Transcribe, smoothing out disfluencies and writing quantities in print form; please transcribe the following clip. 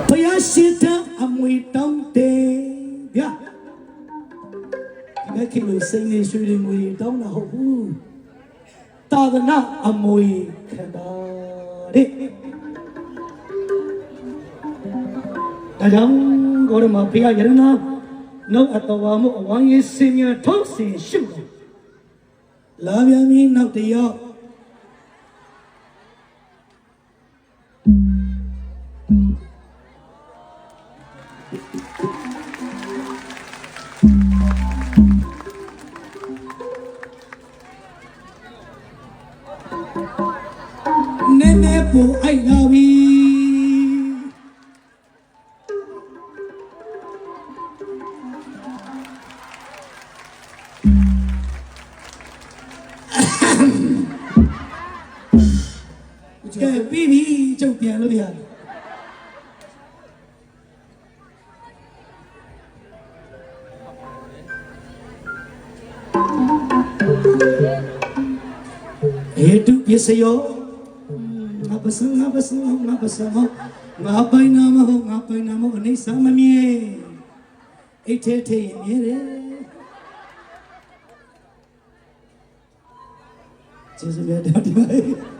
ဘုရားရှင်တဲ့အမွေတောင်းတယ်ဗျာဒီမဲ့ခင်လို့စိတ်နေရွှေတွေငွေတောင်းတာဟုတ်ဘူးသာသနာအမွေခံတာတဲ့ဒါကြောင့်ကိုရမဘုရားယရနာနောက်အတော်ဝါမှုအဝိုင်းရေးစင်များထုတ်စင်ရှုတယ်လာပြန်ပြီနောက်တယောက်နည်းနည်းပူအိုက်လာပြီကဲပြီးပြီကျုပ်ပြန်လို့ရတယ်ဧတုပစ္စယောငါပစံငါပိုင်နာမဟုတ်အနေစာမမြဲအိတ်ထဲထဲမြဲတယ်ကျေးဇူးများတင်ပါတယ်